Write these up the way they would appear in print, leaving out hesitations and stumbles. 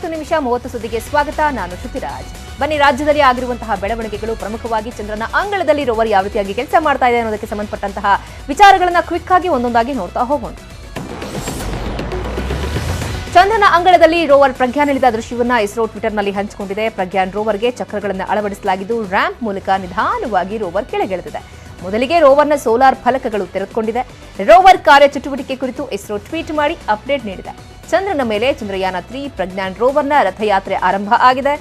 10:30 ಸುದ್ದಿಗೆ ಸ್ವಾಗತ. ನಾನು ಶ್ರುತಿರಾಜ್. ಬನ್ನಿ, ರಾಜ್ಯದಲ್ಲಿ ಆಗಿರುವಂತಹ ಬೆಳವಣಿಗೆಗಳು, ಪ್ರಮುಖವಾಗಿ ಚಂದ್ರನ ಅಂಗಳದಲ್ಲಿ ರೋವರ್ ಯಾವ ರೀತಿಯಾಗಿ ಕೆಲಸ ಮಾಡ್ತಾ ಇದೆ ಅನ್ನೋದಕ್ಕೆ ಸಂಬಂಧಪಟ್ಟಂತಹ ವಿಚಾರಗಳನ್ನ ಕ್ವಿಕ್ ಆಗಿ ಒಂದೊಂದಾಗಿ ನೋಡ್ತಾ ಹೋಗೋಣ. ಚಂದ್ರನ ಅಂಗಳದಲ್ಲಿ ರೋವರ್ ಪ್ರಜ್ಞಾನ್ ಇಳಿದ ದೃಶ್ಯವನ್ನ ಇಸ್ರೋ ಟ್ವಿಟರ್ನಲ್ಲಿ ಹಂಚಿಕೊಂಡಿದೆ. ಪ್ರಜ್ಞಾನ್ ರೋವರ್ಗೆ ಚಕ್ರಗಳನ್ನು ಅಳವಡಿಸಲಾಗಿದ್ದು ರ್ಯಾಂಪ್ ಮೂಲಕ ನಿಧಾನವಾಗಿ ರೋವರ್ ಕೆಳಗಿಳಿದಿದೆ. ಮೊದಲಿಗೆ ರೋವರ್ನ ಸೋಲಾರ್ ಫಲಕಗಳು ತೆರೆದುಕೊಂಡಿದೆ. ರೋವರ್ ಕಾರ್ಯಚಟುವಟಿಕೆ ಕುರಿತು ಇಸ್ರೋ ಟ್ವೀಟ್ ಮಾಡಿ ಅಪ್ಡೇಟ್ ನೀಡಿದೆ. ಚಂದ್ರನ ಮೇಲೆ ಚಂದ್ರಯಾನ 3 ಪ್ರಜ್ಞಾನ್ ರೋವರ್ನ ರಥಯಾತ್ರೆ ಆರಂಭ ಆಗಿದೆ.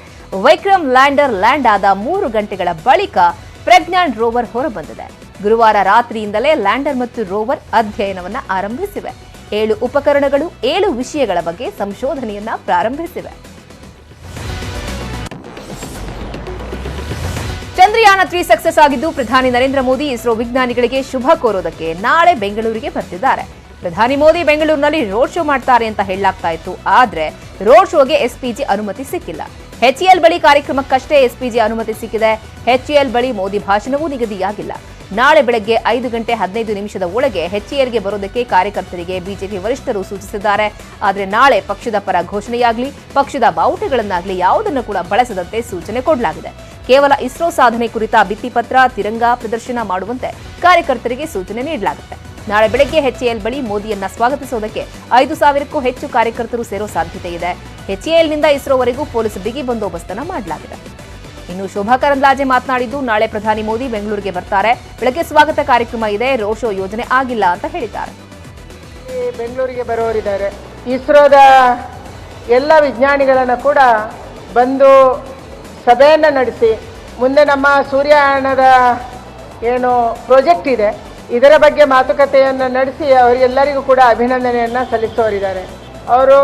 ವಿಕ್ರಮ್ ಲ್ಯಾಂಡರ್ ಲ್ಯಾಂಡ್ ಆದ 3 ಗಂಟೆಗಳ ಬಳಿಕ ಪ್ರಜ್ಞಾನ್ ರೋವರ್ ಹೊರಬಂದಿದೆ. ಗುರುವಾರ ರಾತ್ರಿಯಿಂದಲೇ ಲ್ಯಾಂಡರ್ ಮತ್ತು ರೋವರ್ ಅಧ್ಯಯನವನ್ನ ಆರಂಭಿಸಿವೆ. 7 ಉಪಕರಣಗಳು 7 ವಿಷಯಗಳ ಬಗ್ಗೆ ಸಂಶೋಧನೆಯನ್ನ ಪ್ರಾರಂಭಿಸಿವೆ. ಚಂದ್ರಯಾನ 3 ಸಕ್ಸಸ್ ಆಗಿದ್ದು, ಪ್ರಧಾನಿ ನರೇಂದ್ರ ಮೋದಿ ಇಸ್ರೋ ವಿಜ್ಞಾನಿಗಳಿಗೆ ಶುಭ ಕೋರೋದಕ್ಕೆ ನಾಳೆ ಬೆಂಗಳೂರಿಗೆ ಬರ್ತಿದ್ದಾರೆ. ಪ್ರಧಾನಿ ಮೋದಿ ಬೆಂಗಳೂರಿನಲ್ಲಿ ರೋಡ್ ಶೋ ಮಾಡ್ತಾರೆ ಅಂತ ಹೇಳಲಾಗ್ತಾ ಇತ್ತು. ಆದ್ರೆ ರೋಡ್ ಶೋಗೆ ಎಸ್ಪಿಜಿ ಅನುಮತಿ ಸಿಕ್ಕಿಲ್ಲ. HAL ಬಳಿ ಕಾರ್ಯಕ್ರಮಕ್ಕಷ್ಟೇ ಎಸ್ಪಿಜಿ ಅನುಮತಿ ಸಿಕ್ಕಿದೆ. HAL ಬಳಿ ಮೋದಿ ಭಾಷಣವೂ ನಿಗದಿಯಾಗಿಲ್ಲ. ನಾಳೆ ಬೆಳಗ್ಗೆ 5:15 ಒಳಗೆ HALಗೆ ಬರೋದಕ್ಕೆ ಕಾರ್ಯಕರ್ತರಿಗೆ ಬಿಜೆಪಿ ವರಿಷ್ಠರು ಸೂಚಿಸಿದ್ದಾರೆ. ಆದರೆ ನಾಳೆ ಪಕ್ಷದ ಪರ ಘೋಷಣೆಯಾಗಲಿ, ಪಕ್ಷದ ಬಾವುಟಗಳನ್ನಾಗಲಿ ಯಾವುದನ್ನು ಕೂಡ ಬಳಸದಂತೆ ಸೂಚನೆ ಕೊಡಲಾಗಿದೆ. ಕೇವಲ ಇಸ್ರೋ ಸಾಧನೆ ಕುರಿತ ಭಿತ್ತಿಪತ್ರ, ತಿರಂಗ ಪ್ರದರ್ಶನ ಮಾಡುವಂತೆ ಕಾರ್ಯಕರ್ತರಿಗೆ ಸೂಚನೆ ನೀಡಲಾಗುತ್ತೆ. ನಾಳೆ ಬೆಳಗ್ಗೆ HAL ಬಳಿ ಮೋದಿಯನ್ನ ಸ್ವಾಗತಿಸುವುದಕ್ಕೆ 5,000ಕ್ಕೂ ಹೆಚ್ಚು ಕಾರ್ಯಕರ್ತರು ಸೇರೋ ಸಾಧ್ಯತೆ ಇದೆ. HALನಿಂದ ಇಸ್ರೋವರೆಗೂ ಪೊಲೀಸ್ ಬಿಗಿ ಬಂದೋಬಸ್ತನ್ನು ಮಾಡಲಾಗಿದೆ. ಇನ್ನು ಶೋಭಾ ಕರಂದ್ಲಾಜೆ ಮಾತನಾಡಿದ್ದು, ನಾಳೆ ಪ್ರಧಾನಿ ಮೋದಿ ಬೆಂಗಳೂರಿಗೆ ಬರ್ತಾರೆ. ಬೆಳಗ್ಗೆ ಸ್ವಾಗತ ಕಾರ್ಯಕ್ರಮ ಇದೆ, ರೋಡ್ ಶೋ ಯೋಜನೆ ಆಗಿಲ್ಲ ಅಂತ ಹೇಳಿದ್ದಾರೆ. ಬೆಂಗಳೂರಿಗೆ ಬರೋರಿದ್ದಾರೆ. ಇಸ್ರೋದ ಎಲ್ಲ ವಿಜ್ಞಾನಿಗಳನ್ನು ಕೂಡ ಬಂದು ಸಭೆಯನ್ನು ನಡೆಸಿ, ಮುಂದೆ ನಮ್ಮ ಸೂರ್ಯಯಾನದ ಏನು ಪ್ರಾಜೆಕ್ಟ್ ಇದೆ ಇದರ ಬಗ್ಗೆ ಮಾತುಕತೆಯನ್ನು ನಡೆಸಿ ಅವರಿಗೆಲ್ಲರಿಗೂ ಕೂಡ ಅಭಿನಂದನೆಯನ್ನು ಸಲ್ಲಿಸೋರಿದ್ದಾರೆ. ಅವರು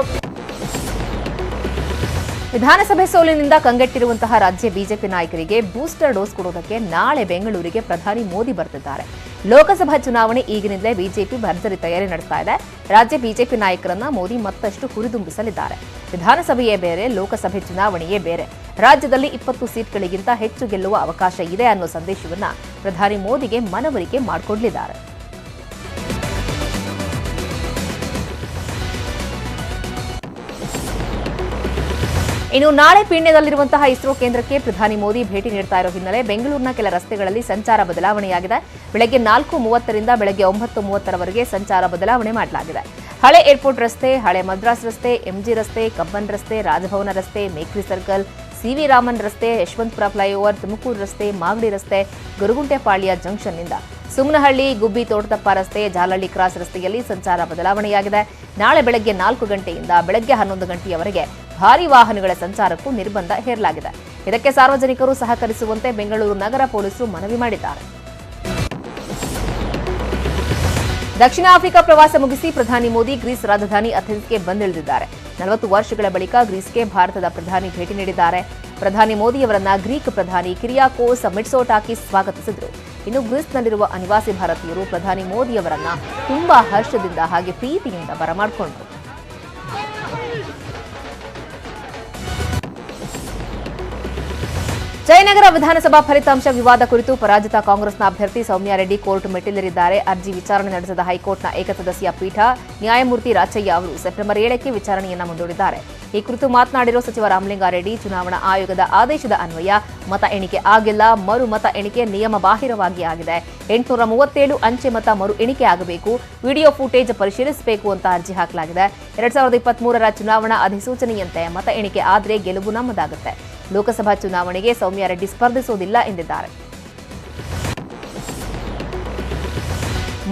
ವಿಧಾನಸಭೆ ಸೋಲಿನಿಂದ ಕಂಗೆಟ್ಟಿರುವಂತಹ ರಾಜ್ಯ ಬಿಜೆಪಿ ನಾಯಕರಿಗೆ ಬೂಸ್ಟರ್ ಡೋಸ್ ಕೊಡುವುದಕ್ಕೆ ನಾಳೆ ಬೆಂಗಳೂರಿಗೆ ಪ್ರಧಾನಿ ಮೋದಿ ಬರ್ತಿದ್ದಾರೆ. ಲೋಕಸಭಾ ಚುನಾವಣೆ ಈಗಿನಿಂದಲೇ ಬಿಜೆಪಿ ಭರ್ಜರಿ ತಯಾರಿ ನಡೆಸ್ತಾ ಇದೆ. ರಾಜ್ಯ ಬಿಜೆಪಿ ನಾಯಕರನ್ನ ಮೋದಿ ಮತ್ತಷ್ಟು ಹುರಿದುಂಬಿಸಲಿದ್ದಾರೆ. ವಿಧಾನಸಭೆಯೇ ಬೇರೆ, ಲೋಕಸಭೆ ಚುನಾವಣೆಯೇ ಬೇರೆ. ರಾಜ್ಯದಲ್ಲಿ 20 ಸೀಟ್ಗಳಿಗಿಂತ ಹೆಚ್ಚು ಗೆಲ್ಲುವ ಅವಕಾಶ ಇದೆ ಅನ್ನೋ ಸಂದೇಶವನ್ನ ಪ್ರಧಾನಿ ಮೋದಿಗೆ ಮನವರಿಕೆ ಮಾಡಿಕೊಡಲಿದ್ದಾರೆ. ಇನ್ನು ನಾಳೆ ಪೀಣ್ಯದಲ್ಲಿರುವಂತಹ ಇಸ್ರೋ ಕೇಂದ್ರಕ್ಕೆ ಪ್ರಧಾನಿ ಮೋದಿ ಭೇಟಿ ನೀಡ್ತಾ ಇರೋ ಹಿನ್ನೆಲೆ ಬೆಂಗಳೂರಿನ ಕೆಲ ರಸ್ತೆಗಳಲ್ಲಿ ಸಂಚಾರ ಬದಲಾವಣೆಯಾಗಿದೆ. ಬೆಳಗ್ಗೆ 4:30ರಿಂದ ಬೆಳಗ್ಗೆ 9:30ರವರೆಗೆ ಸಂಚಾರ ಬದಲಾವಣೆ ಮಾಡಲಾಗಿದೆ. ಹಳೆ ಏರ್ಪೋರ್ಟ್ ರಸ್ತೆ, ಹಳೆ ಮದ್ರಾಸ್ ರಸ್ತೆ, MG ರಸ್ತೆ, ಕಬ್ಬನ್ ರಸ್ತೆ, ರಾಜಭವನ ರಸ್ತೆ, ಮೇಕ್ರಿ ಸರ್ಕಲ್, CV ರಾಮನ್ ರಸ್ತೆ, ಯಶವಂತಪುರ ಫ್ಲೈಓವರ್, ತುಮಕೂರು ರಸ್ತೆ, ಮಾಗಡಿ ರಸ್ತೆ, ಗುರುಗುಂಟೆಪಾಳ್ಯ ಜಂಕ್ಷನ್ನಿಂದ ಸುಮ್ನಹಳ್ಳಿ, ಗುಬ್ಬಿ ತೋಟದಪ್ಪ ರಸ್ತೆ, ಜಾಲಹಳ್ಳಿ ಕ್ರಾಸ್ ರಸ್ತೆಯಲ್ಲಿ ಸಂಚಾರ ಬದಲಾವಣೆಯಾಗಿದೆ. ನಾಳೆ ಬೆಳಗ್ಗೆ 4 ಗಂಟೆಯಿಂದ ಬೆಳಗ್ಗೆ 11 ಗಂಟೆಯವರೆಗೆ ಭಾರೀ ವಾಹನಗಳ ಸಂಚಾರಕ್ಕೂ ನಿರ್ಬಂಧ ಹೇರಲಾಗಿದೆ. ಇದಕ್ಕೆ ಸಾರ್ವಜನಿಕರು ಸಹಕರಿಸುವಂತೆ ಬೆಂಗಳೂರು ನಗರ ಪೊಲೀಸರು ಮನವಿ ಮಾಡಿದ್ದಾರೆ. ದಕ್ಷಿಣ ಆಫ್ರಿಕಾ ಪ್ರವಾಸ ಮುಗಿಸಿ ಪ್ರಧಾನಿ ಮೋದಿ ಗ್ರೀಸ್ ರಾಜಧಾನಿ ಅಥೆನ್ಸ್ಗೆ ಬಂದಿಳಿದಿದ್ದಾರೆ. 40 ವರ್ಷಗಳ ಬಳಿಕ ಗ್ರೀಸ್ಗೆ ಭಾರತದ ಪ್ರಧಾನಿ ಭೇಟಿ ನೀಡಿದ್ದಾರೆ. ಪ್ರಧಾನಿ ಮೋದಿಯವರನ್ನ ಗ್ರೀಕ್ ಪ್ರಧಾನಿ ಕಿರಿಯಾಕೋಸ್ ಮಿಟ್ಸೋಟಾಕಿಸ್ ಸ್ವಾಗತಿಸಿದರು. ಇನ್ನು ಗ್ರೀಸ್ನಲ್ಲಿರುವ ಅನಿವಾಸಿ ಭಾರತೀಯರು ಪ್ರಧಾನಿ ಮೋದಿಯವರನ್ನ ತುಂಬಾ ಹರ್ಷದಿಂದ ಹಾಗೆ ಪ್ರೀತಿಯಿಂದ ಬರಮಾಡಿಕೊಂಡರು. ಜಯನಗರ ವಿಧಾನಸಭಾ ಫಲಿತಾಂಶ ವಿವಾದ ಕುರಿತು ಪರಾಜಿತ ಕಾಂಗ್ರೆಸ್ನ ಅಭ್ಯರ್ಥಿ ಸೌಮ್ಯಾ ರೆಡ್ಡಿ ಕೋರ್ಟ್ ಮೆಟ್ಟಿಲೇರಿದ್ದಾರೆ. ಅರ್ಜಿ ವಿಚಾರಣೆ ನಡೆಸಿದ ಹೈಕೋರ್ಟ್ನ ಏಕಸದಸ್ಯ ಪೀಠ ನ್ಯಾಯಮೂರ್ತಿ ರಾಚಯ್ಯ ಅವರು ಸೆಪ್ಟೆಂಬರ್ 7ಕ್ಕೆ ವಿಚಾರಣೆಯನ್ನ ಮುಂದೂಡಿದ್ದಾರೆ. ಈ ಕುರಿತು ಮಾತನಾಡಿರುವ ಸಚಿವ ರಾಮಲಿಂಗಾರೆಡ್ಡಿ, ಚುನಾವಣಾ ಆಯೋಗದ ಆದೇಶದ ಅನ್ವಯ ಮತ ಎಣಿಕೆ ಆಗಿಲ್ಲ, ಮರು ಮತ ಎಣಿಕೆ ನಿಯಮ ಬಾಹಿರವಾಗಿ ಆಗಿದೆ. 837 ಅಂಚೆ ಮತ ಮರು ಎಣಿಕೆ ಆಗಬೇಕು, ವಿಡಿಯೋ ಫುಟೇಜ್ ಪರಿಶೀಲಿಸಬೇಕು ಅಂತ ಅರ್ಜಿ ಹಾಕಲಾಗಿದೆ. 2023ರ ಚುನಾವಣಾ ಅಧಿಸೂಚನೆಯಂತೆ ಮತ ಎಣಿಕೆ ಆದ್ರೆ ಗೆಲುವು ನಮ್ಮದಾಗುತ್ತೆ. ಲೋಕಸಭಾ ಚುನಾವಣೆಗೆ ಸೌಮ್ಯಾ ರೆಡ್ಡಿ ಸ್ಪರ್ಧಿಸುವುದಿಲ್ಲ ಎಂದಿದ್ದಾರೆ.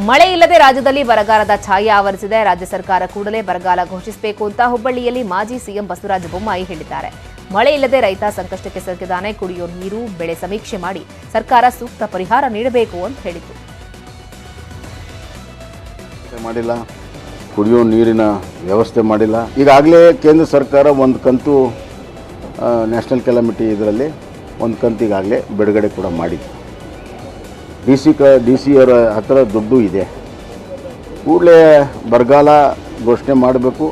ಮಳೆ ಇಲ್ಲದೆ ರಾಜ್ಯದಲ್ಲಿ ಬರಗಾಲದ ಛಾಯೆ ಆವರಿಸಿದೆ. ರಾಜ್ಯ ಸರ್ಕಾರ ಕೂಡಲೇ ಬರಗಾಲ ಘೋಷಿಸಬೇಕು ಅಂತ ಹುಬ್ಬಳ್ಳಿಯಲ್ಲಿ ಮಾಜಿ ಸಿಎಂ ಬಸವರಾಜ ಬೊಮ್ಮಾಯಿ ಹೇಳಿದ್ದಾರೆ. ಮಳೆ ಇಲ್ಲದೆ ರೈತ ಸಂಕಷ್ಟಕ್ಕೆ ಸಿಲುಕಿದ್ದಾನೆ. ಕುಡಿಯೋ ನೀರು, ಬೆಳೆ ಸಮೀಕ್ಷೆ ಮಾಡಿ ಸರ್ಕಾರ ಸೂಕ್ತ ಪರಿಹಾರ ನೀಡಬೇಕು ಅಂತ ಹೇಳಿತು. ಮಾಡಿಲ್ಲ, ಕುಡಿಯೋ ನೀರಿನ ವ್ಯವಸ್ಥೆ ಮಾಡಿಲ್ಲ. ಈಗಾಗಲೇ ಕೇಂದ್ರ ಸರ್ಕಾರ ಒಂದು ಕಂತು ನ್ಯಾಷನಲ್ ಕೆಲಾಮಿಟಿ ಇದರಲ್ಲಿ ಒಂದು ಕಂತು ಈಗಾಗಲೇ ಬಿಡುಗಡೆ ಕೂಡ ಮಾಡಿದೆ. ಡಿ ಸಿ ಅವರ ಹತ್ತಿರ ದುಡ್ಡು ಇದೆ. ಕೂಡಲೇ ಬರಗಾಲ ಘೋಷಣೆ ಮಾಡಬೇಕು.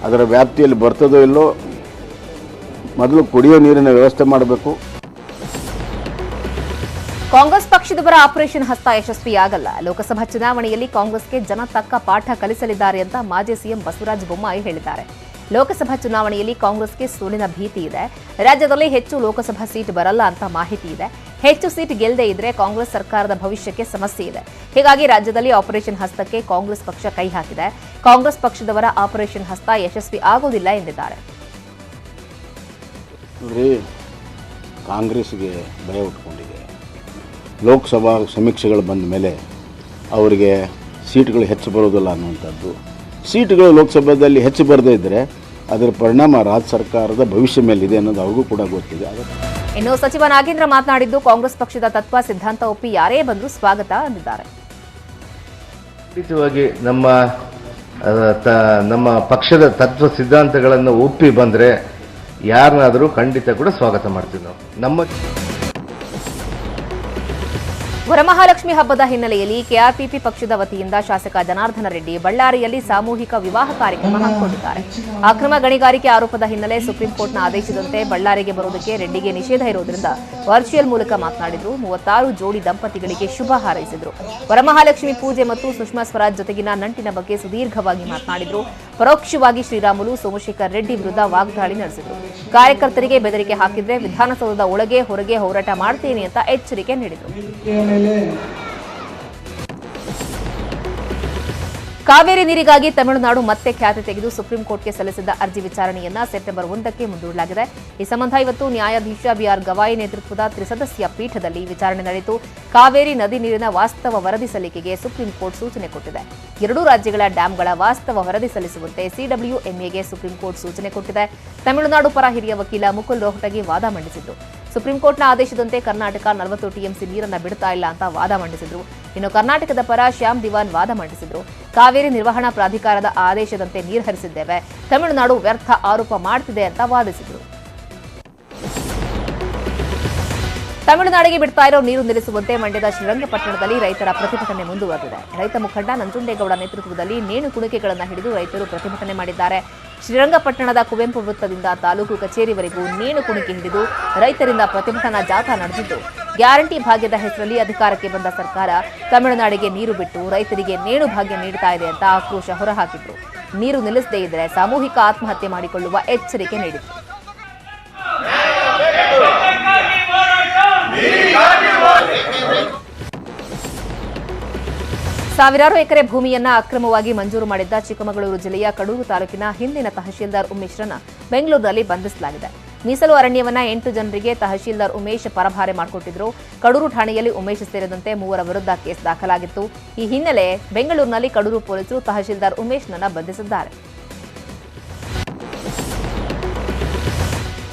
ಅದರ ವ್ಯಾಪ್ತಿಯಲ್ಲಿ ಬರ್ತದೋ ಇಲ್ಲೋ ಮೊದಲು ಕುಡಿಯೋ ನೀರಿನ ವ್ಯವಸ್ಥೆ ಮಾಡಬೇಕು. ಕಾಂಗ್ರೆಸ್ ಪಕ್ಷದವರ ಆಪರೇಷನ್ ಹಸ್ತ ಯಶಸ್ವಿಯಾಗಲ್ಲ. ಲೋಕಸಭಾ ಚುನಾವಣೆಯಲ್ಲಿ ಕಾಂಗ್ರೆಸ್ಗೆ ಜನ ತಕ್ಕ ಪಾಠ ಕಲಿಸಲಿದ್ದಾರೆ ಅಂತ ಮಾಜಿ ಸಿಎಂ ಬಸವರಾಜ ಬೊಮ್ಮಾಯಿ ಹೇಳಿದ್ದಾರೆ. ಲೋಕಸಭಾ ಚುನಾವಣೆಯಲ್ಲಿ ಕಾಂಗ್ರೆಸ್ಗೆ ಸೋಲಿನ ಭೀತಿ ಇದೆ. ರಾಜ್ಯದಲ್ಲಿ ಹೆಚ್ಚು ಲೋಕಸಭಾ ಸೀಟ್ ಬರಲ್ಲ ಅಂತ ಮಾಹಿತಿ ಇದೆ. ಹೆಚ್ಚು ಸೀಟ್ ಗೆಲ್ಲದೇ ಇದ್ರೆ ಕಾಂಗ್ರೆಸ್ ಸರ್ಕಾರದ ಭವಿಷ್ಯಕ್ಕೆ ಸಮಸ್ಯೆ ಇದೆ. ಹೀಗಾಗಿ ರಾಜ್ಯದಲ್ಲಿ ಆಪರೇಷನ್ ಹಸ್ತಕ್ಕೆ ಕಾಂಗ್ರೆಸ್ ಪಕ್ಷ ಕೈ ಹಾಕಿದೆ. ಕಾಂಗ್ರೆಸ್ ಪಕ್ಷದವರ ಆಪರೇಷನ್ ಹಸ್ತ ಯಶಸ್ವಿ ಆಗೋದಿಲ್ಲ ಎಂದಿದ್ದಾರೆ. ನೋಡ್ರಿ, ಕಾಂಗ್ರೆಸ್ಗೆ ಭಯ ಉಟ್ಕೊಂಡಿದೆ. ಲೋಕಸಭಾ ಸಮೀಕ್ಷೆಗಳು ಬಂದ ಮೇಲೆ ಅವರಿಗೆ ಸೀಟ್ಗಳು ಹೆಚ್ಚು ಬರೋದಿಲ್ಲ ಅನ್ನುವಂಥದ್ದು. ಸೀಟ್ಗಳು ಲೋಕಸಭಾದಲ್ಲಿ ಹೆಚ್ಚು ಬರದೇ ಇದ್ದರೆ ಅದರ ಪರಿಣಾಮ ರಾಜ್ಯ ಸರ್ಕಾರದ ಭವಿಷ್ಯ ಮೇಲಿದೆ ಅನ್ನೋದು ಅವ್ರಿಗೂ ಕೂಡ ಗೊತ್ತಿದೆ. ಇನ್ನು ಸಚಿವ ನಾಗೇಂದ್ರ ಮಾತನಾಡಿದ್ದು, ಕಾಂಗ್ರೆಸ್ ಪಕ್ಷದ ತತ್ವ ಸಿದ್ಧಾಂತ ಒಪ್ಪಿ ಯಾರೇ ಬಂದರೂ ಸ್ವಾಗತ ಎಂದಿದ್ದಾರೆ. ಖಂಡಿತವಾಗಿ ನಮ್ಮ ಪಕ್ಷದ ತತ್ವ ಸಿದ್ಧಾಂತಗಳನ್ನು ಒಪ್ಪಿ ಬಂದರೆ ಯಾರನ್ನಾದರೂ ಖಂಡಿತ ಕೂಡ ಸ್ವಾಗತ ಮಾಡ್ತೀವಿ ನಾವು. ನಮ್ಮ ವರಮಹಾಲಕ್ಷ್ಮಿ ಹಬ್ಬದ ಹಿನ್ನೆಲೆಯಲ್ಲಿ ಕೆಆರ್ಪಿಪಿ ಪಕ್ಷದ ವತಿಯಿಂದ ಶಾಸಕ ಜನಾರ್ದನ ರೆಡ್ಡಿ ಬಳ್ಳಾರಿಯಲ್ಲಿ ಸಾಮೂಹಿಕ ವಿವಾಹ ಕಾರ್ಯಕ್ರಮ ಹಮ್ಮಿಕೊಂಡಿದ್ದಾರೆ. ಅಕ್ರಮ ಗಣಿಗಾರಿಕೆ ಆರೋಪದ ಹಿನ್ನೆಲೆ ಸುಪ್ರೀಂ ಕೋರ್ಟ್ನ ಆದೇಶದಂತೆ ಬಳ್ಳಾರಿಗೆ ಬರುವುದಕ್ಕೆ ರೆಡ್ಡಿಗೆ ನಿಷೇಧ ಇರುವುದರಿಂದ ವರ್ಚುವಲ್ ಮೂಲಕ ಮಾತನಾಡಿದ್ರು. 36 ಜೋಡಿ ದಂಪತಿಗಳಿಗೆ ಶುಭ ಹಾರೈಸಿದ್ರು. ವರಮಹಾಲಕ್ಷ್ಮಿ ಪೂಜೆ ಮತ್ತು ಸುಷ್ಮಾ ಸ್ವರಾಜ್ ಜೊತೆಗಿನ ನಂಟಿನ ಬಗ್ಗೆ ಸುದೀರ್ಘವಾಗಿ ಮಾತನಾಡಿದ್ರು. ಪರೋಕ್ಷವಾಗಿ ಶ್ರೀರಾಮುಲು ಸೋಮಶೇಖರ್ ರೆಡ್ಡಿ ವಿರುದ್ಧ ವಾಗ್ದಾಳಿ ನಡೆಸಿದ್ರು. ಕಾರ್ಯಕರ್ತರಿಗೆ ಬೆದರಿಕೆ ಹಾಕಿದ್ರೆ ವಿಧಾನಸೌಧದ ಒಳಗೆ ಹೊರಗೆ ಹೋರಾಟ ಮಾಡ್ತೇನೆ ಅಂತ ಎಚ್ಚರಿಕೆ ನೀಡಿದರು. ಕಾವೇರಿ ನೀರಿಗಾಗಿ ತಮಿಳುನಾಡು ಮತ್ತೆ ಖ್ಯಾತಿ ತೆಗೆದು ಸುಪ್ರೀಂ ಕೋರ್ಟ್ಗೆ ಸಲ್ಲಿಸಿದ್ದ ಅರ್ಜಿ ವಿಚಾರಣೆಯನ್ನ ಸೆಪ್ಟೆಂಬರ್ 1ಕ್ಕೆ ಮುಂದೂಡಲಾಗಿದೆ. ಈ ಸಂಬಂಧ ಇವತ್ತು ನ್ಯಾಯಾಧೀಶ ಬಿಆರ್ ಗವಾಯಿ ನೇತೃತ್ವದ ತ್ರಿಸದಸ್ಯ ಪೀಠದಲ್ಲಿ ವಿಚಾರಣೆ ನಡೆಯಿತು. ಕಾವೇರಿ ನದಿ ನೀರಿನ ವಾಸ್ತವ ವರದಿ ಸಲ್ಲಿಕೆಗೆ ಸುಪ್ರೀಂ ಕೋರ್ಟ್ ಸೂಚನೆ ಕೊಟ್ಟಿದೆ. ಎರಡೂ ರಾಜ್ಯಗಳ ಡ್ಯಾಂಗಳ ವಾಸ್ತವ ವರದಿ ಸಲ್ಲಿಸುವಂತೆ ಸಿಡಬ್ಲ್ಯೂಎಂಎಗೆ ಸುಪ್ರೀಂ ಕೋರ್ಟ್ ಸೂಚನೆ ಕೊಟ್ಟಿದೆ. ತಮಿಳುನಾಡು ಪರ ಹಿರಿಯ ವಕೀಲ ಮುಕುಲ್ ರೋಹಟಗಿ ವಾದ ಮಂಡಿಸಿದ್ರು. ಸುಪ್ರೀಂ ಕೋರ್ಟ್ನ ಆದೇಶದಂತೆ ಕರ್ನಾಟಕ 40 ಟಿಎಂಸಿ ನೀರನ್ನ ಬಿಡ್ತಾ ಇಲ್ಲ ಅಂತ ವಾದ ಮಂಡಿಸಿದ್ರು. ಇನ್ನು ಕರ್ನಾಟಕದ ಪರ ಶ್ಯಾಮ್ ದಿವಾನ್ ವಾದ ಮಂಡಿಸಿದ್ರು. ಕಾವೇರಿ ನಿರ್ವಹಣಾ ಪ್ರಾಧಿಕಾರದ ಆದೇಶದಂತೆ ನೀರು ಹರಿಸಿದ್ದೇವೆ, ತಮಿಳುನಾಡು ವ್ಯರ್ಥ ಆರೋಪ ಮಾಡ್ತಿದೆ ಅಂತ ವಾದಿಸಿದ್ರು. ತಮಿಳುನಾಡಿಗೆ ಬಿಡ್ತಾ ಇರೋ ನೀರು ನಿಲ್ಲಿಸುವಂತೆ ಮಂಡ್ಯದ ಶ್ರೀರಂಗಪಟ್ಟಣದಲ್ಲಿ ರೈತರ ಪ್ರತಿಭಟನೆ ಮುಂದುವರೆದಿದೆ. ರೈತ ಮುಖಂಡ ನಂಜುಂಡೇಗೌಡ ನೇತೃತ್ವದಲ್ಲಿ ನೇಣು ಕುಣಿಕೆಗಳನ್ನು ಹಿಡಿದು ರೈತರು ಪ್ರತಿಭಟನೆ ಮಾಡಿದ್ದಾರೆ. ಶ್ರೀರಂಗಪಟ್ಟಣದ ಕುವೆಂಪು ವೃತ್ತದಿಂದ ತಾಲೂಕು ಕಚೇರಿವರೆಗೂ ನೇಣು ಕುಣಿಕೆ ಹಿಡಿದು ರೈತರಿಂದ ಪ್ರತಿಭಟನಾ ಜಾಥಾ ನಡೆದಿದ್ದು, ಗ್ಯಾರಂಟಿ ಭಾಗ್ಯದ ಹೆಸರಲ್ಲಿ ಅಧಿಕಾರಕ್ಕೆ ಬಂದ ಸರ್ಕಾರ ತಮಿಳುನಾಡಿಗೆ ನೀರು ಬಿಟ್ಟು ರೈತರಿಗೆ ನೇಣು ಭಾಗ್ಯ ನೀಡುತ್ತಾ ಇದೆ ಅಂತ ಆಕ್ರೋಶ ಹೊರಹಾಕಿದ್ರು. ನೀರು ನಿಲ್ಲಿಸದೇ ಇದ್ದರೆ ಸಾಮೂಹಿಕ ಆತ್ಮಹತ್ಯೆ ಮಾಡಿಕೊಳ್ಳುವ ಎಚ್ಚರಿಕೆ ನೀಡಿದ್ರು. ಸಾವಿರಾರು ಎಕರೆ ಭೂಮಿಯನ್ನ ಅಕ್ರಮವಾಗಿ ಮಂಜೂರು ಮಾಡಿದ್ದ ಚಿಕ್ಕಮಗಳೂರು ಜಿಲ್ಲೆಯ ಕಡೂರು ತಾಲೂಕಿನ ಹಿಂದಿನ ತಹಶೀಲ್ದಾರ್ ಉಮೇಶ್ರನ್ನ ಬೆಂಗಳೂರಿನಲ್ಲಿ ಬಂಧಿಸಲಾಗಿದೆ. ಮೀಸಲು ಅರಣ್ಯವನ್ನ 8 ಜನರಿಗೆ ತಹಶೀಲ್ದಾರ್ ಉಮೇಶ್ ಪರಭಾರೆ ಮಾಡಿಕೊಟ್ಟಿದ್ರು. ಕಡೂರು ಠಾಣೆಯಲ್ಲಿ ಉಮೇಶ್ ಸೇರಿದಂತೆ 3 ವಿರುದ್ಧ ಕೇಸ್ ದಾಖಲಾಗಿತ್ತು. ಈ ಹಿನ್ನೆಲೆ ಬೆಂಗಳೂರಿನಲ್ಲಿ ಕಡೂರು ಪೊಲೀಸರು ತಹಶೀಲ್ದಾರ್ ಉಮೇಶ್ನನ್ನ ಬಂಧಿಸಿದ್ದಾರೆ.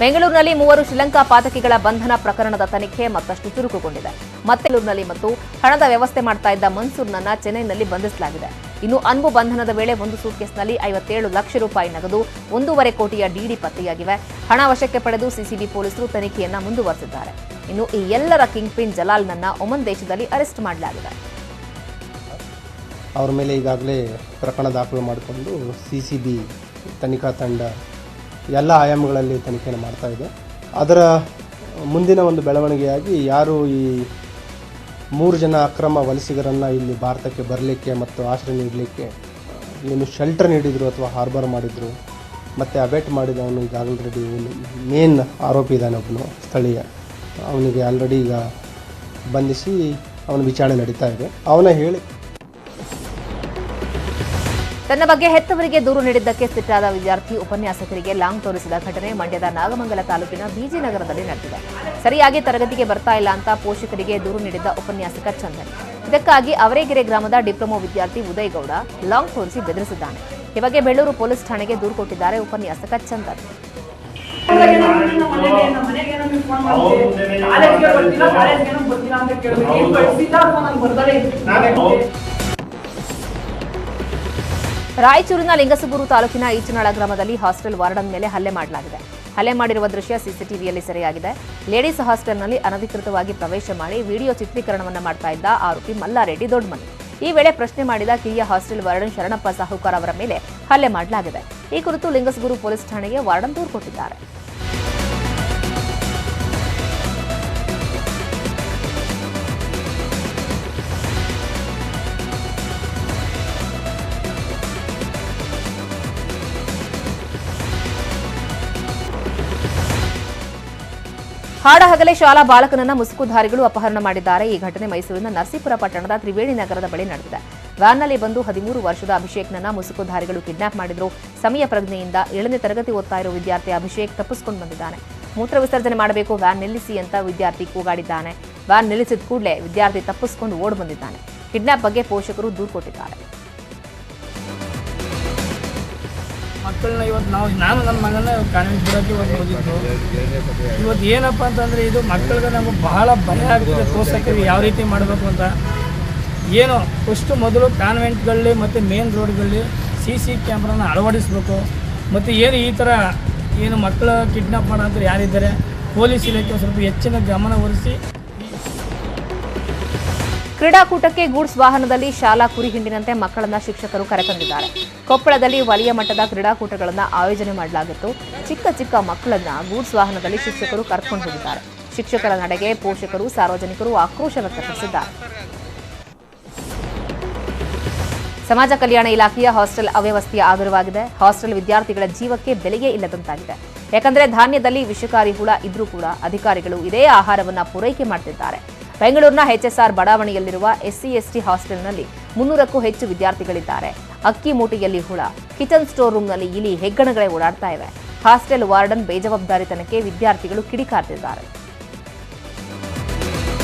ಬೆಂಗಳೂರಿನಲ್ಲಿ 3 ಶ್ರೀಲಂಕಾ ಪಾತಕಿಗಳ ಬಂಧನ ಪ್ರಕರಣದ ತನಿಖೆ ಮತ್ತಷ್ಟು ಚುರುಕುಗೊಂಡಿದೆ. ಬೆಂಗಳೂರಿನಲ್ಲಿ ಮತ್ತು ಹಣದ ವ್ಯವಸ್ಥೆ ಮಾಡ್ತಾ ಇದ್ದ ಮನ್ಸೂರ್ನನ್ನ ಚೆನ್ನೈನಲ್ಲಿ ಬಂಧಿಸಲಾಗಿದೆ. ಇನ್ನು ಅನ್ಬು ಬಂಧನದ ವೇಳೆ ಒಂದು ಸೂಟ್ಕೇಸ್ನಲ್ಲಿ 57 ಲಕ್ಷ ರೂಪಾಯಿ ನಗದು, 1.5 ಕೋಟಿಯ ಡಿಡಿ ಪತ್ತೆಯಾಗಿವೆ. ಹಣ ವಶಕ್ಕೆ ಪಡೆದು ಸಿಸಿಬಿ ಪೊಲೀಸರು ತನಿಖೆಯನ್ನ ಮುಂದುವರೆಸಿದ್ದಾರೆ. ಇನ್ನು ಈ ಎಲ್ಲರ ಕಿಂಗ್ ಪಿನ್ ಜಲಾಲ್ನನ್ನ ಒಮನ್ ದೇಶದಲ್ಲಿ ಅರೆಸ್ಟ್ ಮಾಡಲಾಗಿದೆ. ಅವರ ಮೇಲೆ ಈಗಾಗಲೇ ಪ್ರಕರಣ ದಾಖಲು ಮಾಡಿಕೊಂಡು ಸಿಸಿಬಿ ತನಿಖಾ ತಂಡ ಎಲ್ಲ ಆಯಾಮಗಳಲ್ಲಿ ತನಿಖೆಯನ್ನು ಮಾಡ್ತಾ ಇದೆ. ಅದರ ಮುಂದಿನ ಒಂದು ಬೆಳವಣಿಗೆಯಾಗಿ ಯಾರು ಈ 3 ಜನ ಅಕ್ರಮ ವಲಸಿಗರನ್ನು ಇಲ್ಲಿ ಭಾರತಕ್ಕೆ ಬರಲಿಕ್ಕೆ ಮತ್ತು ಆಶ್ರಯ ನೀಡಲಿಕ್ಕೆ ಏನು ಶೆಲ್ಟರ್ ನೀಡಿದರು ಅಥವಾ ಹಾರ್ಬರ್ ಮಾಡಿದರು ಮತ್ತು ಅಬೇಟ್ ಮಾಡಿದವನು ಈಗ ಆಲ್ರೆಡಿ ಮೇನ್ ಆರೋಪಿ ಇದ್ದಾನೆ ಒಬ್ಬನು ಸ್ಥಳೀಯ, ಅವನಿಗೆ ಆಲ್ರೆಡಿ ಈಗ ಬಂಧಿಸಿ ಅವನ ವಿಚಾರಣೆ ನಡೀತಾ ಇದೆ. ಅವನ ಹೇಳಿ ತನ್ನ ಬಗ್ಗೆ ಹೆತ್ತವರಿಗೆ ದೂರು ನೀಡಿದ್ದಕ್ಕೆ ಸಿಟ್ಟಾದ ವಿದ್ಯಾರ್ಥಿ ಉಪನ್ಯಾಸಕರಿಗೆ ಲಾಂಗ್ ತೋರಿಸಿದ ಘಟನೆ ಮಂಡ್ಯದ ನಾಗಮಂಗಲ ತಾಲೂಕಿನ ಬಿಜಿನಗರದಲ್ಲಿ ನಡೆದಿದೆ. ಸರಿಯಾಗಿ ತರಗತಿಗೆ ಬರ್ತಾ ಇಲ್ಲ ಅಂತ ಪೋಷಕರಿಗೆ ದೂರು ನೀಡಿದ್ದ ಉಪನ್ಯಾಸಕ ಚಂದನ್. ಇದಕ್ಕಾಗಿ ಅವರೇಗೆರೆ ಗ್ರಾಮದ ಡಿಪ್ಲೊಮಾ ವಿದ್ಯಾರ್ಥಿ ಉದಯ್ ಗೌಡ ಲಾಂಗ್ ತೋರಿಸಿ ಬೆದರಿಸಿದ್ದಾನೆ. ಈ ಬಗ್ಗೆ ಬೆಳ್ಳೂರು ಪೊಲೀಸ್ ಠಾಣೆಗೆ ದೂರು ಕೊಟ್ಟಿದ್ದಾರೆ ಉಪನ್ಯಾಸಕ ಚಂದನ್. ರಾಯಚೂರಿನ ಲಿಂಗಸಗೂರು ತಾಲೂಕಿನ ಈಚನಾಳ ಗ್ರಾಮದಲ್ಲಿ ಹಾಸ್ಟೆಲ್ ವಾರ್ಡನ್ ಮೇಲೆ ಹಲ್ಲೆ ಮಾಡಲಾಗಿದೆ. ಹಲ್ಲೆ ಮಾಡಿರುವ ದೃಶ್ಯ ಸಿಸಿಟಿವಿಯಲ್ಲಿ ಸೆರೆಯಾಗಿದೆ. ಲೇಡೀಸ್ ಹಾಸ್ಟೆಲ್ನಲ್ಲಿ ಅನಧಿಕೃತವಾಗಿ ಪ್ರವೇಶ ಮಾಡಿ ವಿಡಿಯೋ ಚಿತ್ರೀಕರಣವನ್ನು ಮಾಡ್ತಾ ಇದ್ದ ಆರೋಪಿ ಮಲ್ಲಾರೆಡ್ಡಿ ದೊಡ್ಡಮನಿ. ಈ ವೇಳೆ ಪ್ರಶ್ನೆ ಮಾಡಿದ ಕಿರಿಯ ಹಾಸ್ಟೆಲ್ ವಾರ್ಡನ್ ಶರಣಪ್ಪ ಸಾಹುಕಾರ್ ಅವರ ಮೇಲೆ ಹಲ್ಲೆ ಮಾಡಲಾಗಿದೆ. ಈ ಕುರಿತು ಲಿಂಗಸಗೂರು ಪೊಲೀಸ್ ಠಾಣೆಗೆ ವಾರ್ಡನ್ ದೂರು ಕೊಟ್ಟಿದ್ದಾರೆ. ಹಾಡಹಗಲೇ ಶಾಲಾ ಬಾಲಕನನ್ನ ಮುಸುಕುಧಾರಿಗಳು ಅಪಹರಣ ಮಾಡಿದ್ದಾರೆ. ಈ ಘಟನೆ ಮೈಸೂರಿನ ನರಸೀಪುರ ಪಟ್ಟಣದ ತ್ರಿವೇಣಿ ನಗರದ ಬಳಿ ನಡೆದಿದೆ. ವ್ಯಾನ್ನಲ್ಲಿ ಬಂದು 13 ವರ್ಷದ ಅಭಿಷೇಕ್ನನ್ನ ಮುಸುಕುಧಾರಿಗಳು ಕಿಡ್ನಾಪ್ ಮಾಡಿದ್ರು. ಸಮಯ ಪ್ರಜ್ಞೆಯಿಂದ 7ನೇ ತರಗತಿ ಓದ್ತಾ ಇರೋ ವಿದ್ಯಾರ್ಥಿ ಅಭಿಷೇಕ್ ತಪ್ಪಿಸಿಕೊಂಡು ಬಂದಿದ್ದಾನೆ. ಮೂತ್ರ ವಿಸರ್ಜನೆ ಮಾಡಬೇಕು, ವ್ಯಾನ್ ನಿಲ್ಲಿಸಿ ಅಂತ ವಿದ್ಯಾರ್ಥಿ ಕೂಗಾಡಿದ್ದಾನೆ. ವ್ಯಾನ್ ನಿಲ್ಲಿಸಿದ ಕೂಡಲೇ ವಿದ್ಯಾರ್ಥಿ ತಪ್ಪಿಸಿಕೊಂಡು ಓಡಿ ಬಂದಿದ್ದಾನೆ. ಕಿಡ್ನಾಪ್ ಬಗ್ಗೆ ಪೋಷಕರು ದೂರು ಕೊಟ್ಟಿದ್ದಾರೆ. ಮಕ್ಕಳನ್ನ ಇವತ್ತು ನಾನು ನನ್ನ ಮಗನ ಕಾನ್ವೆಂಟ್ ಬಿಡೋಕ್ಕೆ ಇವತ್ತು ಓದಿದ್ದು. ಇವತ್ತು ಏನಪ್ಪ ಅಂತಂದರೆ ಇದು ಮಕ್ಕಳಿಗೆ ನಮಗೆ ಬಹಳ ಭಯ ಆಗ್ತದೆ ತೋರ್ಸೋಕ್ಕೆ ಯಾವ ರೀತಿ ಮಾಡಬೇಕು ಅಂತ. ಏನು ಫಸ್ಟು ಮೊದಲು ಕಾನ್ವೆಂಟ್ಗಳಲ್ಲಿ ಮತ್ತು ಮೇನ್ ರೋಡ್ಗಳಲ್ಲಿ CC ಕ್ಯಾಮ್ರಾನ ಅಳವಡಿಸಬೇಕು. ಮತ್ತು ಏನು ಈ ಥರ ಏನು ಮಕ್ಕಳ ಕಿಡ್ನಾಪ್ ಮಾಡೋಂಥವ್ರು ಯಾರಿದ್ದಾರೆ ಪೊಲೀಸ್ ಇಲಾಖೆ ಸ್ವಲ್ಪ ಹೆಚ್ಚಿನ ಗಮನ ಹರಿಸಿ. ಕ್ರೀಡಾಕೂಟಕ್ಕೆ ಗೂಡ್ಸ್ ವಾಹನದಲ್ಲಿ ಶಾಲಾ ಕುರಿ ಹಿಂಡಿನಂತೆ ಮಕ್ಕಳನ್ನ ಶಿಕ್ಷಕರು ಕರೆತಂದಿದ್ದಾರೆ. ಕೊಪ್ಪಳದಲ್ಲಿ ವಲಯ ಮಟ್ಟದ ಕ್ರೀಡಾಕೂಟಗಳನ್ನು ಆಯೋಜನೆ ಮಾಡಲಾಗಿತ್ತು. ಚಿಕ್ಕ ಚಿಕ್ಕ ಮಕ್ಕಳನ್ನ ಗೂಡ್ಸ್ ವಾಹನದಲ್ಲಿ ಶಿಕ್ಷಕರು ಕರೆದುಕೊಂಡು ಹೋಗಿದ್ದಾರೆ. ಶಿಕ್ಷಕರ ನಡೆಗೆ ಪೋಷಕರು, ಸಾರ್ವಜನಿಕರು ಆಕ್ರೋಶ ವ್ಯಕ್ತಪಡಿಸಿದ್ದಾರೆ. ಸಮಾಜ ಕಲ್ಯಾಣ ಇಲಾಖೆಯ ಹಾಸ್ಟೆಲ್ ಅವ್ಯವಸ್ಥೆಯ ಆಗರವಾಗಿದೆ. ಹಾಸ್ಟೆಲ್ ವಿದ್ಯಾರ್ಥಿಗಳ ಜೀವಕ್ಕೆ ಬೆಲೆಯೇ ಇಲ್ಲದಂತಾಗಿದೆ. ಯಾಕಂದ್ರೆ ಧಾನ್ಯದಲ್ಲಿ ವಿಷಕಾರಿ ಹುಳ ಇದ್ರೂ ಕೂಡ ಅಧಿಕಾರಿಗಳು ಇದೇ ಆಹಾರವನ್ನ ಪೂರೈಕೆ ಮಾಡ್ತಿದ್ದಾರೆ. ಬೆಂಗಳೂರಿನ HSR ಬಡಾವಣೆಯಲ್ಲಿರುವ SC/ST ಹಾಸ್ಟೆಲ್ನಲ್ಲಿ 300ಕ್ಕೂ ಹೆಚ್ಚು ವಿದ್ಯಾರ್ಥಿಗಳಿದ್ದಾರೆ. ಅಕ್ಕಿ ಮೂಟೆಯಲ್ಲಿ ಹುಳ, ಕಿಚನ್ ಸ್ಟೋರ್ ರೂಮ್ನಲ್ಲಿ ಇಲಿ, ಹೆಗ್ಗಣಗಳೇ ಓಡಾಡ್ತಾ ಇವೆ. ಹಾಸ್ಟೆಲ್ ವಾರ್ಡನ್ ಬೇಜವಾಬ್ದಾರಿತನಕ್ಕೆ ವಿದ್ಯಾರ್ಥಿಗಳು ಕಿಡಿಕಾರ್ತಿದ್ದಾರೆ.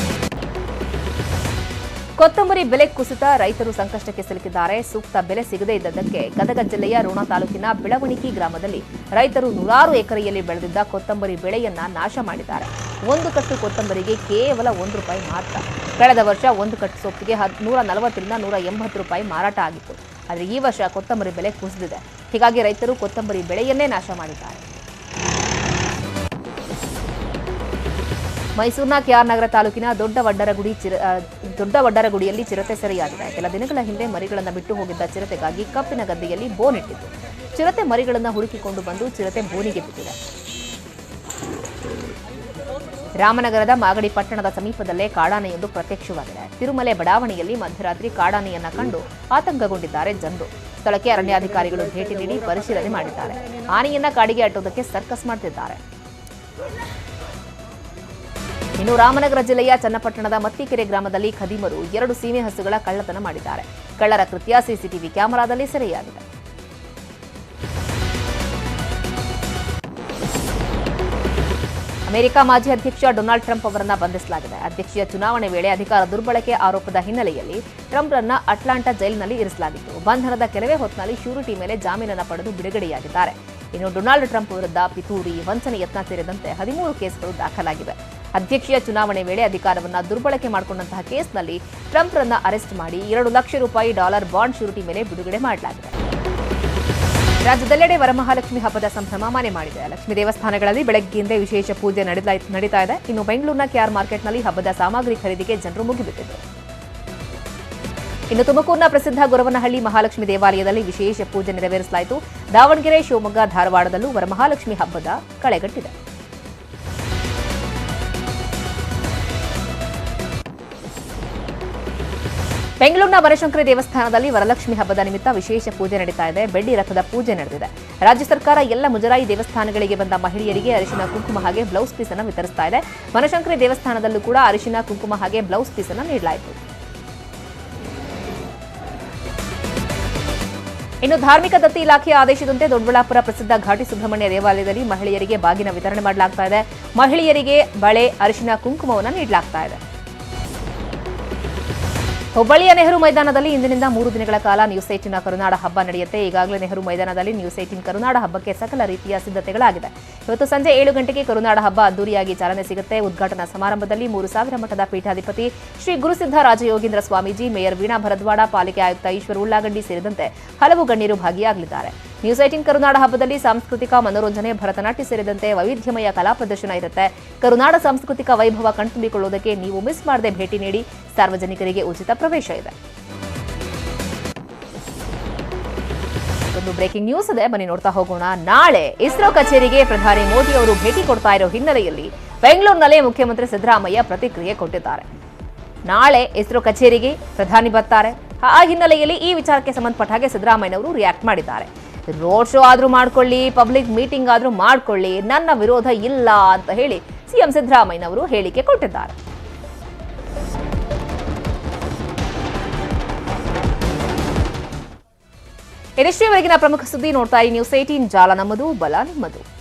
ಕೊತ್ತಂಬರಿ ಬೆಲೆ ಕುಸಿತ, ರೈತರು ಸಂಕಷ್ಟಕ್ಕೆ ಸಿಲುಕಿದ್ದಾರೆ. ಸೂಕ್ತ ಬೆಲೆ ಸಿಗದೇ ಇದ್ದದ್ದಕ್ಕೆ ಗದಗ ಜಿಲ್ಲೆಯ ರೋಣ ತಾಲೂಕಿನ ಬೆಳವಣಿಗಿ ಗ್ರಾಮದಲ್ಲಿ ರೈತರು 100 ಎಕರೆಯಲ್ಲಿ ಬೆಳೆದಿದ್ದ ಕೊತ್ತಂಬರಿ ಬೆಳೆಯನ್ನ ನಾಶ ಮಾಡಿದ್ದಾರೆ. 1 ಕಟ್ಟು ಕೊತ್ತಂಬರಿಗೆ ಕೇವಲ ₹1 ಮಾತ್ರ. ಕಳೆದ ವರ್ಷ 1 ಕಟ್ಟು ಸೊಪ್ಪಿಗೆ 140ರಿಂದ 180 ರೂಪಾಯಿ ಮಾರಾಟ ಆಗಿತ್ತು. ಆದರೆ ಈ ವರ್ಷ ಕೊತ್ತಂಬರಿ ಬೆಲೆ ಕುಸಿದಿದೆ. ಹೀಗಾಗಿ ರೈತರು ಕೊತ್ತಂಬರಿ ಬೆಳೆಯನ್ನೇ ನಾಶ ಮಾಡಿದ್ದಾರೆ. ಮೈಸೂರಿನ KR ನಗರ ತಾಲೂಕಿನ ದೊಡ್ಡ ವಡ್ಡರಗುಡಿಯಲ್ಲಿ ಚಿರತೆ ಸೆರೆಯಾಗಿದೆ. ಕೆಲ ದಿನಗಳ ಹಿಂದೆ ಮರಿಗಳನ್ನು ಬಿಟ್ಟು ಹೋಗಿದ್ದ ಚಿರತೆಗಾಗಿ ಕಪ್ಪಿನ ಗದ್ದೆಯಲ್ಲಿ ಬೋನಿಟ್ಟಿತ್ತು. ಚಿರತೆ ಮರಿಗಳನ್ನು ಹುಡುಕಿಕೊಂಡು ಬಂದು ಚಿರತೆ ಬೋನಿಗೆ ಬಿಟ್ಟಿದೆ. ರಾಮನಗರದ ಮಾಗಡಿ ಪಟ್ಟಣದ ಸಮೀಪದಲ್ಲೇ ಕಾಡಾನೆಯೊಂದು ಪ್ರತ್ಯಕ್ಷವಾಗಿದೆ. ತಿರುಮಲೆ ಬಡಾವಣೆಯಲ್ಲಿ ಮಧ್ಯರಾತ್ರಿ ಕಾಡಾನೆಯನ್ನ ಕಂಡು ಆತಂಕಗೊಂಡಿದ್ದಾರೆ ಜನರು. ಸ್ಥಳಕ್ಕೆ ಅರಣ್ಯಾಧಿಕಾರಿಗಳು ಭೇಟಿ ನೀಡಿ ಪರಿಶೀಲನೆ ಮಾಡಿದ್ದಾರೆ. ಆನೆಯನ್ನ ಕಾಡಿಗೆ ಅಟ್ಟೋದಕ್ಕೆ ಸರ್ಕಸ್ ಮಾಡುತ್ತಿದ್ದಾರೆ. ಇನ್ನು ರಾಮನಗರ ಜಿಲ್ಲೆಯ ಚನ್ನಪಟ್ಟಣದ ಮತ್ತಿಕೆರೆ ಗ್ರಾಮದಲ್ಲಿ ಖದೀಮರು 2 ಸೀಮೆ ಹಸುಗಳ ಕಳ್ಳತನ ಮಾಡಿದ್ದಾರೆ. ಕಳ್ಳರ ಕೃತ್ಯ ಸಿಸಿಟಿವಿ ಕ್ಯಾಮೆರಾದಲ್ಲಿ ಸೆರೆಯಾಗಿದೆ. ಅಮೆರಿಕ ಮಾಜಿ ಅಧ್ಯಕ್ಷ ಡೊನಾಲ್ಡ್ ಟ್ರಂಪ್ ಅವರನ್ನ ಬಂಧಿಸಲಾಗಿದೆ. ಅಧ್ಯಕ್ಷೀಯ ಚುನಾವಣೆ ವೇಳೆ ಅಧಿಕಾರ ದುರ್ಬಳಕೆ ಆರೋಪದ ಹಿನ್ನೆಲೆಯಲ್ಲಿ ಟ್ರಂಪ್ರನ್ನ ಅಟ್ಲಾಂಟಾ ಜೈಲಿನಲ್ಲಿ ಇರಿಸಲಾಗಿತ್ತು. ಬಂಧನದ ಕೆಲವೇ ಹೊತ್ತಿನಲ್ಲಿ ಶ್ಯೂರಿಟಿ ಮೇಲೆ ಜಾಮೀನನ್ನು ಪಡೆದು ಬಿಡುಗಡೆಯಾಗಿದ್ದಾರೆ. ಇನ್ನು ಡೊನಾಲ್ಡ್ ಟ್ರಂಪ್ ವಿರುದ್ಧ ಪಿತೂರಿ, ವಂಚನೆ ಯತ್ನ ಸೇರಿದಂತೆ 13 ಕೇಸ್ಗಳು ದಾಖಲಾಗಿವೆ. ಅಧ್ಯಕ್ಷೀಯ ಚುನಾವಣೆ ವೇಳೆ ಅಧಿಕಾರವನ್ನು ದುರ್ಬಳಕೆ ಮಾಡಿಕೊಂಡಂತಹ ಕೇಸ್ನಲ್ಲಿ ಟ್ರಂಪ್ರನ್ನ ಅರೆಸ್ಟ್ ಮಾಡಿ $2 ಲಕ್ಷ ಡಾಲರ್ ಬಾಂಡ್ ಶ್ಯೂರಿಟಿ ಮೇಲೆ ಬಿಡುಗಡೆ ಮಾಡಲಾಗಿದೆ. ರಾಜ್ಯದೆಲ್ಲೆಡೆ ವರಮಹಾಲಕ್ಷ್ಮಿ ಹಬ್ಬದ ಸಂಭ್ರಮ ಮನೆ ಮಾಡಿದೆ. ಲಕ್ಷ್ಮೀ ದೇವಸ್ಥಾನಗಳಲ್ಲಿ ಬೆಳಗ್ಗೆಯಿಂದ ವಿಶೇಷ ಪೂಜೆ ನಡೀತಾ ಇದೆ. ಇನ್ನು ಬೆಂಗಳೂರಿನ KR ಮಾರ್ಕೆಟ್ನಲ್ಲಿ ಹಬ್ಬದ ಸಾಮಗ್ರಿ ಖರೀದಿಗೆ ಜನರು ಮುಗಿಬಿಟ್ಟಿದ್ದರು. ಇನ್ನು ತುಮಕೂರಿನ ಪ್ರಸಿದ್ಧ ಗೊರವನಹಳ್ಳಿ ಮಹಾಲಕ್ಷ್ಮಿ ದೇವಾಲಯದಲ್ಲಿ ವಿಶೇಷ ಪೂಜೆ ನೆರವೇರಿಸಲಾಯಿತು. ದಾವಣಗೆರೆ, ಶಿವಮೊಗ್ಗ, ಧಾರವಾಡದಲ್ಲೂ ವರಮಹಾಲಕ್ಷ್ಮಿ ಹಬ್ಬದ ಕಳೆಗಟ್ಟಿದೆ. ಬೆಂಗಳೂರಿನ ಬನಶಂಕರಿ ದೇವಸ್ಥಾನದಲ್ಲಿ ವರಲಕ್ಷ್ಮಿ ಹಬ್ಬದ ನಿಮಿತ್ತ ವಿಶೇಷ ಪೂಜೆ ನಡೀತಾ ಇದೆ. ಬೆಳ್ಳಿ ರಥದ ಪೂಜೆ ನಡೆದಿದೆ. ರಾಜ್ಯ ಸರ್ಕಾರ ಎಲ್ಲ ಮುಜರಾಯಿ ದೇವಸ್ಥಾನಗಳಿಗೆ ಬಂದ ಮಹಿಳೆಯರಿಗೆ ಅರಿಶಿನ ಕುಂಕುಮ ಹಾಗೆ ಬ್ಲೌಸ್ ಪೀಸ್ ಅನ್ನು ವಿತರಿಸ್ತಾ ಇದೆ. ಬನಶಂಕರಿ ದೇವಸ್ಥಾನದಲ್ಲೂ ಕೂಡ ಅರಿಶಿನ ಕುಂಕುಮ ಹಾಗೆ ಬ್ಲೌಸ್ ಪೀಸ್ ಅನ್ನು ನೀಡಲಾಯಿತು. ಇನ್ನು ಧಾರ್ಮಿಕ ದತ್ತಿ ಇಲಾಖೆಯ ಆದೇಶದಂತೆ ದೊಡ್ಡಬಳ್ಳಾಪುರ ಪ್ರಸಿದ್ಧ ಘಾಟಿ ಸುಬ್ರಹ್ಮಣ್ಯ ದೇವಾಲಯದಲ್ಲಿ ಮಹಿಳೆಯರಿಗೆ ಬಾಗಿನ ವಿತರಣೆ ಮಾಡಲಾಗ್ತಾ ಇದೆ. ಮಹಿಳೆಯರಿಗೆ ಬಳೆ, ಅರಿಶಿನ ಕುಂಕುಮವನ್ನು ನೀಡಲಾಗ್ತಾ ಇದೆ. ಹುಬ್ಬಳ್ಳಿಯ ನೆಹರು ಮೈದಾನದಲ್ಲಿ ಇಂದಿನಿಂದ 3 ದಿನಗಳ ಕಾಲ ನ್ಯೂಸ್ 18 ಕರುನಾಡ ಹಬ್ಬ ನಡೆಯುತ್ತೆ. ಈಗಾಗಲೇ ನೆಹರು ಮೈದಾನದಲ್ಲಿ ನ್ಯೂಸ್ 18 ಕರುನಾಡ ಹಬ್ಬಕ್ಕೆ ಸಕಲ ರೀತಿಯ ಸಿದ್ಧತೆಗಳಾಗಿದೆ. ಇವತ್ತು ಸಂಜೆ 7 ಗಂಟೆಗೆ ಕರುನಾಡ ಹಬ್ಬ ಅದ್ದೂರಿಯಾಗಿ ಚಾಲನೆ ಸಿಗುತ್ತೆ. ಉದ್ಘಾಟನಾ ಸಮಾರಂಭದಲ್ಲಿ 3000 ಮಠದ ಪೀಠಾಧಿಪತಿ ಶ್ರೀ ಗುರುಸಿದ್ಧ ರಾಜಯೋಗೀಂದ್ರ ಸ್ವಾಮೀಜಿ, ಮೇಯರ್ ವೀಣಾ ಭರದ್ವಾಡ, ಪಾಲಿಕೆ ಆಯುಕ್ತ ಈಶ್ವರ್ ಉಳ್ಳಾಗಡ್ಡಿ ಸೇರಿದಂತೆ ಹಲವು ಗಣ್ಯರು ಭಾಗಿಯಾಗಲಿದ್ದಾರೆ. ನ್ಯೂಸ್ 18 ಕರುನಾಡ ಹಬ್ಬದಲ್ಲಿ ಸಾಂಸ್ಕೃತಿಕ, ಮನೋರಂಜನೆ, ಭರತನಾಟ್ಯ ಸೇರಿದಂತೆ ವೈವಿಧ್ಯಮಯ ಕಲಾ ಪ್ರದರ್ಶನ ಇರುತ್ತೆ. ಕರುನಾಡ ಸಾಂಸ್ಕೃತಿಕ ವೈಭವ ಕಣ್ತುಂಬಿಕೊಳ್ಳುವುದಕ್ಕೆ ನೀವು ಮಿಸ್ ಮಾಡದೆ ಭೇಟಿ ನೀಡಿ. ಸಾರ್ವಜನಿಕರಿಗೆ ಉಚಿತ ಪ್ರವೇಶ ಇದೆ. ಒಂದು ಬ್ರೇಕಿಂಗ್ ನ್ಯೂಸ್ ಇದೆ, ಬನ್ನಿ ನೋಡ್ತಾ ಹೋಗೋಣ. ನಾಳೆ ಇಸ್ರೋ ಕಚೇರಿಗೆ ಪ್ರಧಾನಿ ಮೋದಿ ಅವರು ಭೇಟಿ ಕೊಡ್ತಾ ಇರೋ ಹಿನ್ನೆಲೆಯಲ್ಲಿ ಬೆಂಗಳೂರಿನಲ್ಲಿ ಮುಖ್ಯಮಂತ್ರಿ ಸಿದ್ದರಾಮಯ್ಯ ಪ್ರತಿಕ್ರಿಯೆ ಕೊಟ್ಟಿದ್ದಾರೆ. ನಾಳೆ ಇಸ್ರೋ ಕಚೇರಿಗೆ ಪ್ರಧಾನಿ ಬರ್ತಾರೆ. ಆ ಹಿನ್ನೆಲೆಯಲ್ಲಿ ಈ ವಿಚಾರಕ್ಕೆ ಸಂಬಂಧಪಟ್ಟ ಹಾಗೆ ಸಿದ್ದರಾಮಯ್ಯನವರು ರಿಯಾಕ್ಟ್ ಮಾಡಿದ್ದಾರೆ. ರೋಡ್ ಶೋ ಆದ್ರೂ ಮಾಡ್ಕೊಳ್ಳಿ, ಪಬ್ಲಿಕ್ ಮೀಟಿಂಗ್ ಆದ್ರೂ ಮಾಡ್ಕೊಳ್ಳಿ, ನನ್ನ ವಿರೋಧ ಇಲ್ಲ ಅಂತ ಹೇಳಿ ಸಿಎಂ ಸಿದ್ದರಾಮಯ್ಯನವರು ಹೇಳಿಕೆ ಕೊಟ್ಟಿದ್ದಾರೆ. ಇದಿಷ್ಟೇವರೆಗಿನ ಪ್ರಮುಖ ಸುದ್ದಿ. ನೋಡ್ತಾ ಇರಿ ನ್ಯೂಸ್ 18 ಜಾಲ ನಮ್ಮದು, ಬಲ ನಿಮ್ಮದು.